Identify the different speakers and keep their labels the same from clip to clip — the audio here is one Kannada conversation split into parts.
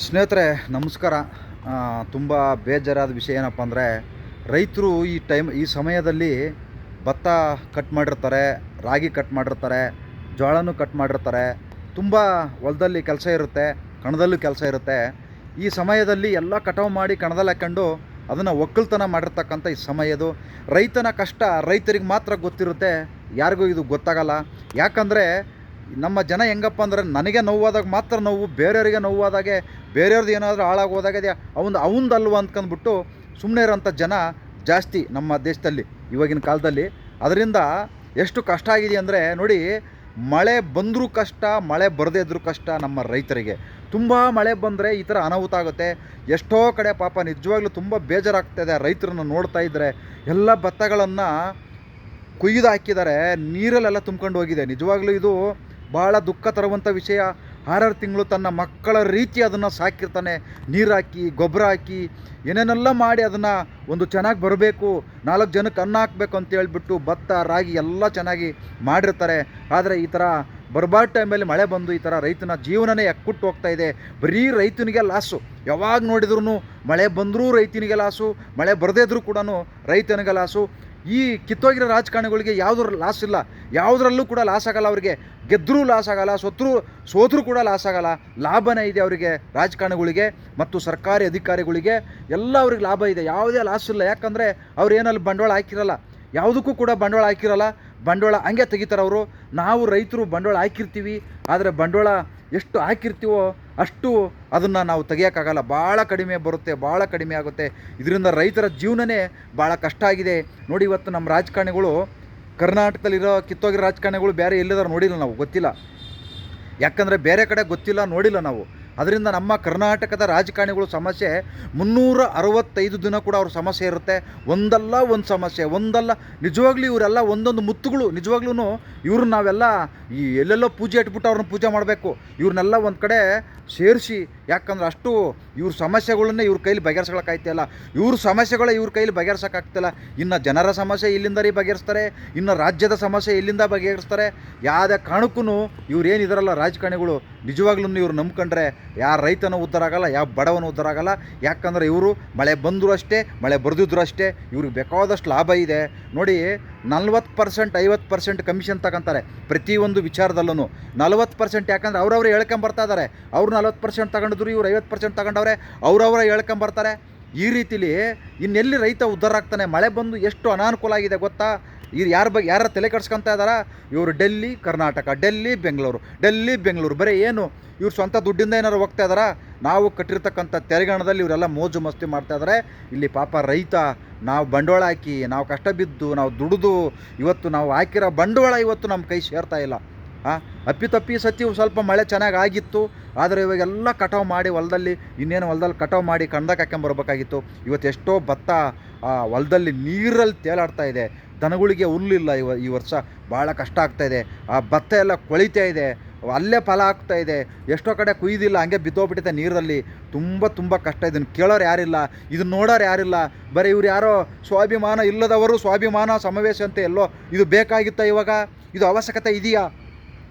Speaker 1: ಸ್ನೇಹಿತರೆ ನಮಸ್ಕಾರ. ತುಂಬ ಬೇಜಾರಾದ ವಿಷಯ ಏನಪ್ಪ ಅಂದರೆ, ರೈತರು ಈ ಸಮಯದಲ್ಲಿ ಭತ್ತ ಕಟ್ ಮಾಡಿರ್ತಾರೆ, ರಾಗಿ ಕಟ್ ಮಾಡಿರ್ತಾರೆ, ಜೋಳನೂ ಕಟ್ ಮಾಡಿರ್ತಾರೆ. ತುಂಬ ಹೊಲದಲ್ಲಿ ಕೆಲಸ ಇರುತ್ತೆ, ಕಣದಲ್ಲೂ ಕೆಲಸ ಇರುತ್ತೆ. ಈ ಸಮಯದಲ್ಲಿ ಎಲ್ಲ ಕಟಾವು ಮಾಡಿ ಕಣದಲ್ಲಿ ಹಾಕ್ಕೊಂಡು ಅದನ್ನು ಒಕ್ಕಲ್ತನ ಮಾಡಿರ್ತಕ್ಕಂಥ ಈ ಸಮಯದು ರೈತನ ಕಷ್ಟ ರೈತರಿಗೆ ಮಾತ್ರ ಗೊತ್ತಿರುತ್ತೆ, ಯಾರಿಗೂ ಇದು ಗೊತ್ತಾಗಲ್ಲ. ಯಾಕಂದರೆ ನಮ್ಮ ಜನ ಹೆಂಗಪ್ಪ ಅಂದರೆ, ನನಗೆ ನೋವಾದಾಗ ಮಾತ್ರ ನೋವು, ಬೇರೆಯವರಿಗೆ ನೋವಾದಾಗೆ ಬೇರೆಯವ್ರದ್ದು ಏನಾದರೂ ಹಾಳಾಗೋದಾಗ ಅವಂದಲ್ವ ಅಂದ್ಕೊಂಡ್ಬಿಟ್ಟು ಸುಮ್ಮನೆ ಇರೋಂಥ ಜನ ಜಾಸ್ತಿ ನಮ್ಮ ದೇಶದಲ್ಲಿ ಇವಾಗಿನ ಕಾಲದಲ್ಲಿ. ಅದರಿಂದ ಎಷ್ಟು ಕಷ್ಟ ಆಗಿದೆ ಅಂದರೆ ನೋಡಿ, ಮಳೆ ಬಂದರೂ ಕಷ್ಟ, ಮಳೆ ಬರದೇ ಇದ್ದರೂ ಕಷ್ಟ ನಮ್ಮ ರೈತರಿಗೆ. ತುಂಬ ಮಳೆ ಬಂದರೆ ಈ ಥರ ಅನಾಹುತ ಆಗುತ್ತೆ. ಎಷ್ಟೋ ಕಡೆ ಪಾಪ ನಿಜವಾಗ್ಲೂ ತುಂಬ ಬೇಜಾರಾಗ್ತಾಯಿದೆ ರೈತರನ್ನು ನೋಡ್ತಾ ಇದ್ದರೆ. ಎಲ್ಲ ಭತ್ತಗಳನ್ನು ಕೊಯ್ದು ಹಾಕಿದ್ದಾರೆ, ನೀರಲ್ಲೆಲ್ಲ ತುಂಬ್ಕೊಂಡು ಹೋಗಿದೆ. ನಿಜವಾಗ್ಲೂ ಇದು ಭಾಳ ದುಃಖ ತರುವಂಥ ವಿಷಯ. 6 ತಿಂಗಳು ತನ್ನ ಮಕ್ಕಳ ರೀತಿ ಅದನ್ನು ಸಾಕಿರ್ತಾನೆ, ನೀರು ಹಾಕಿ ಗೊಬ್ಬರ ಹಾಕಿ ಏನೇನೆಲ್ಲ ಮಾಡಿ ಅದನ್ನು ಒಂದು ಚೆನ್ನಾಗಿ ಬರಬೇಕು, 4 ಜನಕ್ಕೆ ಅನ್ನ ಹಾಕಬೇಕು ಅಂತ ಹೇಳ್ಬಿಟ್ಟು ಭತ್ತ ರಾಗಿ ಎಲ್ಲ ಚೆನ್ನಾಗಿ ಮಾಡಿರ್ತಾರೆ. ಆದರೆ ಈ ಥರ ಬರಬಾರ್ದು ಟೈಮಲ್ಲಿ ಮಳೆ ಬಂದು ಈ ಥರ ರೈತನ ಜೀವನನೇ ಎಕ್ಕುಟ್ಟು ಹೋಗ್ತಾ ಇದೆ. ಬರೀ ರೈತನಿಗೆ ಲಾಸು. ಯಾವಾಗ ನೋಡಿದ್ರೂ ಮಳೆ ಬಂದರೂ ರೈತನಿಗೆ ಲಾಸು, ಮಳೆ ಬರದೇ ಇದ್ರೂ ಕೂಡ ರೈತನಿಗೆ ಲಾಸು. ಈ ಕಿತ್ತೋಗಿರೋ ರಾಜಕಾರಣಿಗಳಿಗೆ ಯಾವುದ್ರ ಲಾಸ್ ಇಲ್ಲ, ಯಾವುದರಲ್ಲೂ ಕೂಡ ಲಾಸ್ ಆಗಲ್ಲ. ಅವರಿಗೆ ಗೆದ್ದರೂ ಲಾಸ್ ಆಗಲ್ಲ, ಸೋತರೂ ಕೂಡ ಲಾಸ್ ಆಗಲ್ಲ. ಲಾಭನೇ ಇದೆ ಅವರಿಗೆ, ರಾಜಕಾರಣಿಗಳಿಗೆ ಮತ್ತು ಸರ್ಕಾರಿ ಅಧಿಕಾರಿಗಳಿಗೆ ಎಲ್ಲ ಅವ್ರಿಗೆ ಲಾಭ ಇದೆ, ಯಾವುದೇ ಲಾಸ್ ಇಲ್ಲ. ಯಾಕಂದರೆ ಅವ್ರು ಏನಲ್ಲಿ ಬಂಡವಾಳ ಹಾಕಿರಲ್ಲ, ಯಾವುದಕ್ಕೂ ಕೂಡ ಬಂಡವಾಳ ಹಾಕಿರಲ್ಲ. ಬಂಡವಾಳ ಹಂಗೆ ತೆಗಿತಾರೆ ಅವರು. ನಾವು ರೈತರು ಬಂಡವಾಳ ಹಾಕಿರ್ತೀವಿ, ಆದರೆ ಬಂಡವಾಳ ಎಷ್ಟು ಹಾಕಿರ್ತೀವೋ ಅಷ್ಟು ಅದನ್ನು ನಾವು ತೆಗಿಯೋಕ್ಕಾಗಲ್ಲ. ಭಾಳ ಕಡಿಮೆ ಬರುತ್ತೆ, ಭಾಳ ಕಡಿಮೆ ಆಗುತ್ತೆ. ಇದರಿಂದ ರೈತರ ಜೀವನನೇ ಭಾಳ ಕಷ್ಟ ಆಗಿದೆ. ನೋಡಿ, ಇವತ್ತು ನಮ್ಮ ರಾಜಕಾರಣಿಗಳು, ಕರ್ನಾಟಕದಲ್ಲಿರೋ ಕಿತ್ತೋಗಿರೋ ರಾಜಕಾರಣಿಗಳು ಬೇರೆ ಎಲ್ಲಿದಾರು ನೋಡಿಲ್ಲ ನಾವು, ಗೊತ್ತಿಲ್ಲ. ಯಾಕಂದರೆ ಬೇರೆ ಕಡೆ ಗೊತ್ತಿಲ್ಲ, ನೋಡಿಲ್ಲ ನಾವು. ಅದರಿಂದ ನಮ್ಮ ಕರ್ನಾಟಕದ ರಾಜಕಾರಣಿಗಳು ಸಮಸ್ಯೆ 365 ದಿನ ಕೂಡ ಅವ್ರ ಸಮಸ್ಯೆ ಇರುತ್ತೆ. ಒಂದಲ್ಲ ಒಂದು ಸಮಸ್ಯೆ, ಒಂದಲ್ಲ. ನಿಜವಾಗ್ಲೂ ಇವರೆಲ್ಲ ಒಂದೊಂದು ಮುತ್ತುಗಳು. ನಿಜವಾಗ್ಲೂ ಇವ್ರನ್ನ ನಾವೆಲ್ಲ ಎಲ್ಲೆಲ್ಲೋ ಪೂಜೆ ಇಟ್ಬಿಟ್ಟು ಅವ್ರನ್ನ ಪೂಜೆ ಮಾಡಬೇಕು. ಇವ್ರನ್ನೆಲ್ಲ ಒಂದು ಕಡೆ ಸೇರಿಸಿ, ಯಾಕಂದ್ರೆ ಅಷ್ಟು ಇವ್ರ ಸಮಸ್ಯೆಗಳನ್ನೇ ಇವ್ರ ಕೈಲಿ ಬಗೆಹರಿಸ್ಕೊಳಕ್ಕಾಗ್ತಿಲ್ಲ. ಇವ್ರ ಸಮಸ್ಯೆಗಳೇ ಇವ್ರ ಕೈಲಿ ಬಗೆಹರ್ಸೋಕ್ಕಾಗ್ತಿಲ್ಲ. ಇನ್ನು ಜನರ ಸಮಸ್ಯೆ ಇಲ್ಲಿಂದ ಬಗೆಹರಿಸ್ತಾರೆ, ಇನ್ನು ರಾಜ್ಯದ ಸಮಸ್ಯೆ ಇಲ್ಲಿಂದ ಬಗೆಹರಿಸ್ತಾರೆ. ಯಾವುದೇ ಕಾರಣಕ್ಕೂ ಇವ್ರು ಏನಿದಾರಲ್ಲ ರಾಜಕಾರಣಿಗಳು, ನಿಜವಾಗ್ಲೂ ಇವ್ರು ನಂಬ್ಕೊಂಡ್ರೆ ಯಾವ ರೈತನೂ ಉದ್ಧಾರ ಆಗಲ್ಲ, ಯಾವ ಬಡವನೂ ಉದ್ಧಾರ ಆಗಲ್ಲ. ಯಾಕಂದರೆ ಇವರು ಮಳೆ ಬಂದರೂ ಅಷ್ಟೇ, ಮಳೆ ಬರೆದಿದ್ರು ಅಷ್ಟೇ, ಇವ್ರಿಗೆ ಬೇಕಾದಷ್ಟು ಲಾಭ ಇದೆ. ನೋಡಿ, 40% 50% ಕಮಿಷನ್ ತಗೊಂತಾರೆ ಪ್ರತಿಯೊಂದು ವಿಚಾರದಲ್ಲೂ. 40%, ಯಾಕಂದರೆ ಅವ್ರವ್ರು ಹೇಳ್ಕೊಂಬರ್ತಾ ಇದ್ದಾರೆ. ಅವ್ರು 40% ತಗೊಂಡಿದ್ರು, ಇವ್ರು 50% ತಗೊಂಡವ್ರೆ, ಅವ್ರವ್ರ ಹೇಳ್ಕೊಂಬರ್ತಾರೆ. ಈ ರೀತಿಲಿ ಇನ್ನೆಲ್ಲಿ ರೈತ ಉದ್ಧಾರ ಆಗ್ತಾನೆ? ಮಳೆ ಬಂದು ಎಷ್ಟು ಅನಾನುಕೂಲ ಆಗಿದೆ ಗೊತ್ತಾ? ಇದು ಯಾರ ತಲೆ ಕೆಡ್ಸ್ಕೊತಾ ಇದ್ದಾರಾ? ಇವರು ಡೆಲ್ಲಿ ಕರ್ನಾಟಕ, ಡೆಲ್ಲಿ ಬೆಂಗಳೂರು ಬರೀ ಏನು ಇವ್ರು ಸ್ವಂತ ದುಡ್ಡಿಂದ ಏನಾರು ಹೋಗ್ತಾ ಇದ್ದಾರಾ? ನಾವು ಕಟ್ಟಿರ್ತಕ್ಕಂಥ ತೆರಿಗಣದಲ್ಲಿ ಇವರೆಲ್ಲ ಮೋಜು ಮಸ್ತಿ ಮಾಡ್ತಾಯಿದ್ದಾರೆ. ಇಲ್ಲಿ ಪಾಪ ರೈತ, ನಾವು ಬಂಡವಾಳ ಹಾಕಿ, ನಾವು ಕಷ್ಟ ಬಿದ್ದು, ನಾವು ದುಡಿದು ಇವತ್ತು ನಾವು ಹಾಕಿರೋ ಬಂಡವಾಳ ಇವತ್ತು ನಮ್ಮ ಕೈ ಸೇರ್ತಾ ಇಲ್ಲ. ಅಪ್ಪಿತಪ್ಪಿ ಸತಿ ಸ್ವಲ್ಪ ಮಳೆ ಚೆನ್ನಾಗಿ ಆಗಿತ್ತು, ಆದರೆ ಇವಾಗೆಲ್ಲ ಕಟಾವು ಮಾಡಿ ಹೊಲದಲ್ಲಿ ಕಟಾವು ಮಾಡಿ ಕಣ್ದಾಗ ಹಾಕ್ಕೊಂಬರ್ಬೇಕಾಗಿತ್ತು. ಇವತ್ತು ಎಷ್ಟೋ ಭತ್ತ ಹೊಲದಲ್ಲಿ ನೀರಲ್ಲಿ ತೇಲಾಡ್ತಾ ಇದೆ. ದನಗಳಿಗೆ ಹುಲ್ಲಿಲ್ಲ. ಈ ವರ್ಷ ಭಾಳ ಕಷ್ಟ ಆಗ್ತಾಯಿದೆ. ಆ ಭತ್ತ ಎಲ್ಲ ಕೊಳಿತಾ ಇದೆ, ಅಲ್ಲೇ ಫಲ ಆಗ್ತಾ ಇದೆ. ಎಷ್ಟೋ ಕಡೆ ಕುಯ್ದಿಲ್ಲ, ಹಂಗೆ ಬಿದ್ದೋಗ್ಬಿಟ್ಟಿದೆ ನೀರಲ್ಲಿ. ತುಂಬ ಕಷ್ಟ. ಇದನ್ನು ಕೇಳೋರು ಯಾರಿಲ್ಲ, ಇದನ್ನು ನೋಡೋರು ಯಾರಿಲ್ಲ. ಬರೀ ಇವ್ರು ಯಾರೋ ಸ್ವಾಭಿಮಾನ ಇಲ್ಲದವರು ಸ್ವಾಭಿಮಾನ ಸಮಾವೇಶ ಅಂತ ಎಲ್ಲೋ. ಇದು ಬೇಕಾಗಿತ್ತಾ? ಇವಾಗ ಇದು ಅವಶ್ಯಕತೆ ಇದೆಯಾ?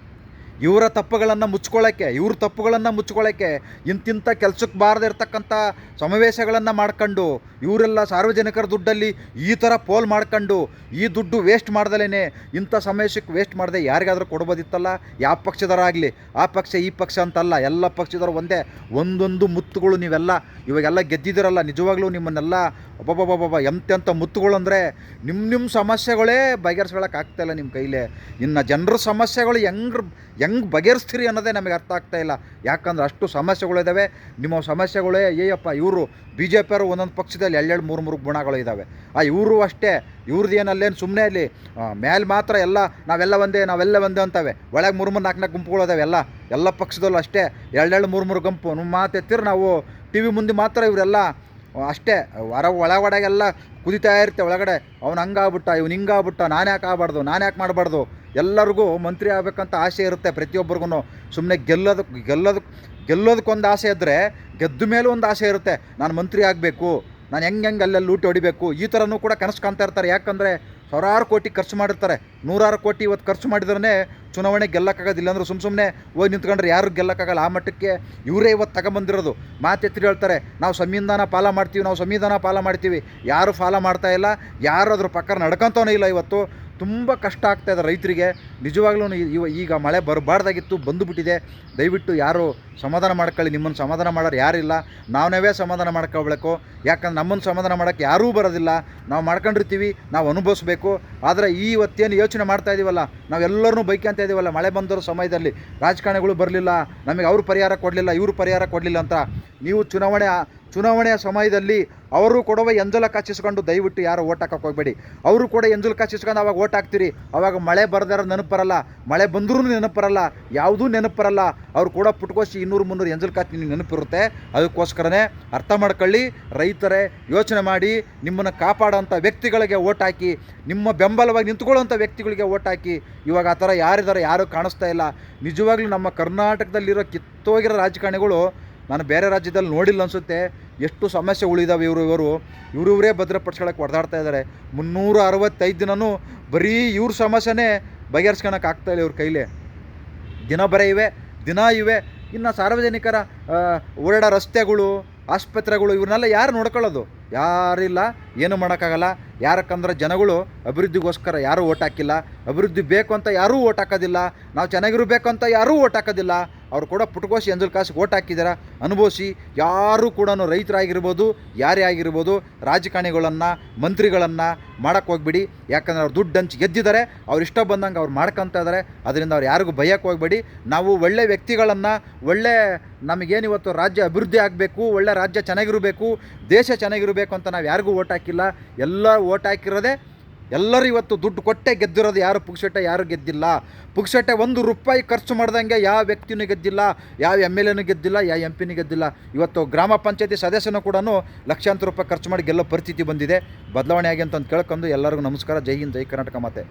Speaker 1: ಇವ್ರ ತಪ್ಪುಗಳನ್ನು ಮುಚ್ಕೊಳ್ಳೋಕ್ಕೆ ಇಂತಿಂಥ ಕೆಲಸಕ್ಕೆ ಬಾರದೇ ಇರ್ತಕ್ಕಂಥ ಸಮಾವೇಶಗಳನ್ನು ಮಾಡ್ಕೊಂಡು, ಇವರೆಲ್ಲ ಸಾರ್ವಜನಿಕರ ದುಡ್ಡಲ್ಲಿ ಈ ಥರ ಪೋಲ್ ಮಾಡ್ಕೊಂಡು, ಈ ದುಡ್ಡು ವೇಸ್ಟ್ ಮಾಡ್ದಲೇ ಇಂಥ ಸಮಾವೇಶಕ್ಕೆ ವೇಸ್ಟ್ ಮಾಡದೆ ಯಾರಿಗಾದರೂ ಕೊಡ್ಬೋದಿತ್ತಲ್ಲ. ಯಾವ ಪಕ್ಷದವರಾಗಲಿ, ಆ ಪಕ್ಷ ಈ ಪಕ್ಷ ಅಂತಲ್ಲ, ಎಲ್ಲ ಪಕ್ಷದವರು ಒಂದೇ. ಒಂದೊಂದು ಮುತ್ತುಗಳು ನೀವೆಲ್ಲ ಇವಾಗೆಲ್ಲ ಗೆದ್ದಿದ್ದೀರಲ್ಲ, ನಿಜವಾಗ್ಲೂ ನಿಮ್ಮನ್ನೆಲ್ಲ ಒಬ್ಬೊಬ್ಬೊಬ್ಬ ಎಂತೆಂಥ ಮುತ್ತುಗಳು ಅಂದರೆ ನಿಮ್ಮ ಸಮಸ್ಯೆಗಳೇ ಬಗೆಹರಿಸ್ಕೊಳಕ್ಕಾಗ್ತಾಯಿಲ್ಲ ನಿಮ್ಮ ಕೈಲೇ. ಇನ್ನು ಜನರ ಸಮಸ್ಯೆಗಳು ಹೆಂಗೆ ಬಗೆಹರಿಸ್ತೀರಿ ಅನ್ನೋದೇ ನಮಗೆ ಅರ್ಥ ಆಗ್ತಾಯಿಲ್ಲ. ಯಾಕಂದ್ರೆ ಅಷ್ಟು ಸಮಸ್ಯೆಗಳಿದ್ದಾವೆ. ನಿಮ್ಮ ಸಮಸ್ಯೆಗಳೇ ಏಯಪ್ಪ. ಇವರು BJP ಅವರು ಒಂದೊಂದು ಪಕ್ಷದಲ್ಲಿ 2-3 ಗುಣಗಳು ಇದ್ದಾವೆ. ಇವರು ಅಷ್ಟೇ, ಇವ್ರದ್ದು ಏನಲ್ಲೇನು ಸುಮ್ಮನೆ ಅಲ್ಲಿ ಮೇಲೆ ಮಾತ್ರ ಎಲ್ಲ ನಾವೆಲ್ಲ ಒಂದೇ ಅಂತವೆ. ಒಳಗೆ 3-4 ಗುಂಪುಗಳಿದಾವೆ. ಎಲ್ಲ ಪಕ್ಷದಲ್ಲೂ ಅಷ್ಟೇ 2-3 ಗುಂಪು. ನಮ್ಮ ಮಾತು ಎತ್ತಿದ್ರೆ ನಾವು TV ಮುಂದೆ ಮಾತ್ರ ಇವರೆಲ್ಲ ಅಷ್ಟೇ. ಒಳಗಡೆಗೆಲ್ಲ ಕುದಿತಾ ಇರುತ್ತೆ ಒಳಗಡೆ. ಅವ್ನು ಹಂಗಾಗ್ಬಿಟ್ಟ, ಇವ್ನು ಹಿಂಗಾಗ್ಬಿಟ್ಟ, ನಾನು ಯಾಕೆ ಮಾಡಬಾರ್ದು. ಎಲ್ಲರಿಗೂ ಮಂತ್ರಿ ಆಗಬೇಕಂತ ಆಸೆ ಇರುತ್ತೆ ಪ್ರತಿಯೊಬ್ಬರಿಗೂ. ಸುಮ್ಮನೆ ಗೆಲ್ಲೋದಕ್ಕೊಂದು ಆಸೆ ಇದ್ದರೆ, ಗೆದ್ದ ಮೇಲೂ ಒಂದು ಆಸೆ ಇರುತ್ತೆ, ನಾನು ಮಂತ್ರಿ ಆಗಬೇಕು, ನಾನು ಹೆಂಗೆ ಅಲ್ಲೆಲ್ಲಿ ಲೂಟಿ ಹೊಡಿಬೇಕು. ಈ ಥರನೂ ಕೂಡ ಕನಸು ಕಾಣ್ತಾ ಇರ್ತಾರೆ. ಯಾಕಂದರೆ 1000 ಕೋಟಿ ಖರ್ಚು ಮಾಡಿರ್ತಾರೆ ನೂರಾರು ಕೋಟಿ ಇವತ್ತು ಖರ್ಚು ಮಾಡಿದ್ರೆ ಚುನಾವಣೆ ಗೆಲ್ಲಕ್ಕಾಗೋದಿಲ್ಲ ಅಂದ್ರೆ ಸುಮ್ಮನೆ ಹೋಗಿ ನಿಂತ್ಕೊಂಡ್ರೆ ಯಾರು ಗೆಲ್ಲಕ್ಕಾಗಲ್ಲ. ಆ ಮಟ್ಟಕ್ಕೆ ಇವರೇ ಇವತ್ತು ತಗೊಂಬಂದಿರೋದು. ಮಾತೆತ್ತಿ ಹೇಳ್ತಾರೆ, ನಾವು ಸಂವಿಧಾನ ಪಾಲ ಮಾಡ್ತೀವಿ, ನಾವು ಸಂವಿಧಾನ ಪಾಲ ಮಾಡ್ತೀವಿ. ಯಾರು ಫಾಲೋ ಮಾಡ್ತಾ ಇಲ್ಲ, ಯಾರು ಅದ್ರ ಪಕ್ಕ ನಡ್ಕೊತಾನೇ ಇಲ್ಲ. ಇವತ್ತು ತುಂಬ ಕಷ್ಟ ಆಗ್ತಾಯಿದೆ ರೈತರಿಗೆ ನಿಜವಾಗ್ಲೂ. ಈಗ ಮಳೆ ಬರಬಾರ್ದಾಗಿತ್ತು, ಬಂದುಬಿಟ್ಟಿದೆ. ದಯವಿಟ್ಟು ಯಾರು ಸಮಾಧಾನ ಮಾಡ್ಕೊಳ್ಳಿ. ನಿಮ್ಮನ್ನು ಸಮಾಧಾನ ಮಾಡೋರು ಯಾರಿಲ್ಲ, ನಾವೇ ಸಮಾಧಾನ ಮಾಡ್ಕೊಳ್ಬೇಕು. ಯಾಕಂದ್ರೆ ನಮ್ಮನ್ನು ಸಮಾಧಾನ ಮಾಡೋಕ್ಕೆ ಯಾರೂ ಬರೋದಿಲ್ಲ. ನಾವು ಮಾಡ್ಕೊಂಡಿರ್ತೀವಿ, ನಾವು ಅನುಭವಿಸ್ಬೇಕು. ಆದರೆ ಇವತ್ತೇನು ಯೋಚನೆ ಮಾಡ್ತಾ ಇದ್ದೀವಲ್ಲ, ನಾವೆಲ್ಲರೂ ಬೈಕಂತ ಇದ್ದೀವಲ್ಲ, ಮಳೆ ಬಂದಿರೋ ಸಮಯದಲ್ಲಿ ರಾಜಕಾರಣಿಗಳು ಬರಲಿಲ್ಲ, ನಮಗೆ ಅವರು ಪರಿಹಾರ ಕೊಡಲಿಲ್ಲ, ಇವರು ಪರಿಹಾರ ಕೊಡಲಿಲ್ಲ ಅಂತ. ನೀವು ಚುನಾವಣೆಯ ಸಮಯದಲ್ಲಿ ಅವರು ಕೊಡುವ ಎಂಜಲ ಕಾಚಿಸ್ಕೊಂಡು ದಯವಿಟ್ಟು ಯಾರು ಓಟ್ ಹಾಕೋಕೆ ಹೋಗಬೇಡಿ. ಅವರು ಕೂಡ ಎಂಜಲು ಕಾಚಿಸ್ಕೊಂಡು ಅವಾಗ ಓಟ್ ಹಾಕ್ತೀರಿ. ಅವಾಗ ಮಳೆ ಬರದಾರ ನೆನಪು ಬರಲ್ಲ, ಮಳೆ ಬಂದರೂ ನೆನಪು ಬರಲ್ಲ, ಯಾವುದೂ ನೆನಪು ಬರಲ್ಲ. ಅವ್ರು ಕೂಡ ಪುಟ್ಕೋಸಿ 200-300 ಎಂಜಲು ಕಾಚಿ ನೆನಪಿರುತ್ತೆ. ಅದಕ್ಕೋಸ್ಕರನೇ ಅರ್ಥ ಮಾಡ್ಕೊಳ್ಳಿ ರೈತರೇ, ಯೋಚನೆ ಮಾಡಿ. ನಿಮ್ಮನ್ನು ಕಾಪಾಡೋಂಥ ವ್ಯಕ್ತಿಗಳಿಗೆ ಓಟ್ ಹಾಕಿ, ನಿಮ್ಮ ಬೆಂಬಲವಾಗಿ ನಿಂತ್ಕೊಳ್ಳೋಂಥ ವ್ಯಕ್ತಿಗಳಿಗೆ ಓಟ್ ಹಾಕಿ. ಇವಾಗ ಆ ಥರ ಯಾರಿದ್ದಾರೆ, ಯಾರೂ ಕಾಣಿಸ್ತಾ ಇಲ್ಲ. ನಿಜವಾಗ್ಲೂ ನಮ್ಮ ಕರ್ನಾಟಕದಲ್ಲಿರೋ ಕಿತ್ತೋಗಿರೋ ರಾಜಕಾರಣಿಗಳು ನಾನು ಬೇರೆ ರಾಜ್ಯದಲ್ಲಿ ನೋಡಿಲ್ಲ ಅನಿಸುತ್ತೆ. ಎಷ್ಟು ಸಮಸ್ಯೆಗಳಿದ್ದಾವೆ ಇವರೇ ಭದ್ರಪಡಿಸ್ಕೊಳಕ್ಕೆ ಹೊಡೆದಾಡ್ತಾ ಇದ್ದಾರೆ. 365 ದಿನವೂ ಬರೀ ಇವ್ರ ಸಮಸ್ಯೆನೇ ಬಗೆಹರಿಸ್ಕೊಳಕ್ಕೆ ಆಗ್ತಾಯಿಲ್ಲ ಇವ್ರ ಕೈಲೇ. ದಿನ ಇವೆ. ಇನ್ನು ಸಾರ್ವಜನಿಕರ ಓಡಾಡೋ ರಸ್ತೆಗಳು, ಆಸ್ಪತ್ರೆಗಳು ಇವನ್ನೆಲ್ಲ ಯಾರು ನೋಡ್ಕೊಳ್ಳೋದು? ಯಾರಿಲ್ಲ, ಏನೂ ಮಾಡೋಕ್ಕಾಗಲ್ಲ. ಯಾರಕ್ಕಂದ್ರೆ ಜನಗಳು ಅಭಿವೃದ್ಧಿಗೋಸ್ಕರ ಯಾರೂ ಓಟ್ ಹಾಕಿಲ್ಲ. ಅಭಿವೃದ್ಧಿ ಬೇಕು ಅಂತ ಯಾರೂ ಓಟ್ ಹಾಕೋದಿಲ್ಲ. ನಾವು ಚೆನ್ನಾಗಿರಬೇಕು ಅಂತ ಯಾರೂ ಓಟ್ ಹಾಕೋದಿಲ್ಲ. ಅವರು ಕೂಡ ಪುಟ್ಕೋಸಿ ಎಂಜಲ್ ಕಾಸಿಗೆ ಓಟ್ ಹಾಕಿದ್ದಾರೆ, ಅನುಭವಿಸಿ. ಯಾರೂ ಕೂಡ ರೈತರಾಗಿರ್ಬೋದು, ಯಾರೇ ಆಗಿರ್ಬೋದು, ರಾಜಕಾರಣಿಗಳನ್ನು, ಮಂತ್ರಿಗಳನ್ನು ಮಾಡೋಕ್ಕೆ ಹೋಗ್ಬಿಡಿ. ಯಾಕಂದರೆ ಅವ್ರು ದುಡ್ಡು ಹಂಚಿ ಗೆದ್ದಿದ್ದಾರೆ, ಅವ್ರು ಇಷ್ಟ ಬಂದಂಗೆ ಅವ್ರು ಮಾಡ್ಕೊತಾ ಇದ್ದಾರೆ. ಅದರಿಂದ ಅವ್ರು ಯಾರಿಗೂ ಭಯಕ್ಕೆ ಹೋಗಬೇಡಿ. ನಾವು ಒಳ್ಳೆ ವ್ಯಕ್ತಿಗಳನ್ನು, ನಮಗೇನು ಇವತ್ತು ರಾಜ್ಯ ಅಭಿವೃದ್ಧಿ ಆಗಬೇಕು, ಒಳ್ಳೆ ರಾಜ್ಯ ಚೆನ್ನಾಗಿರಬೇಕು, ದೇಶ ಚೆನ್ನಾಗಿರಬೇಕು ಅಂತ ನಾವು ಯಾರಿಗೂ ಓಟ್ ಹಾಕಿಲ್ಲ. ಎಲ್ಲ ಓಟ್ ಹಾಕಿರೋದೇ ಎಲ್ಲರೂ ಇವತ್ತು ದುಡ್ಡು ಕೊಟ್ಟೆ ಗೆದ್ದಿರೋದು. ಯಾರು ಪುಕ್ಸಟ್ಟೆ ಯಾರು ಗೆದ್ದಿಲ್ಲ. ಪುಕ್ಸಟ್ಟೆ ₹1 ಖರ್ಚು ಮಾಡ್ದಂಗೆ ಯಾವ ವ್ಯಕ್ತಿನೂ ಗೆದ್ದಿಲ್ಲ, ಯಾವ MLAನೂ ಗೆದ್ದಿಲ್ಲ, ಯಾವ MP ಗೆದ್ದಿಲ್ಲ. ಇವತ್ತು ಗ್ರಾಮ ಪಂಚಾಯತಿ ಸದಸ್ಯನೂ ಕೂಡ ಲಕ್ಷಾಂತರ ರೂಪಾಯಿ ಖರ್ಚು ಮಾಡಿ ಗೆಲ್ಲೋ ಪರಿಸ್ಥಿತಿ ಬಂದಿದೆ. ಬದಲಾವಣೆ ಆಗಿ ಅಂತ ಕೇಳ್ಕೊಂಡು ಎಲ್ಲರಿಗೂ ನಮಸ್ಕಾರ. ಜೈ ಹಿಂದ್, ಜೈ ಕರ್ನಾಟಕ ಮಾತೆ.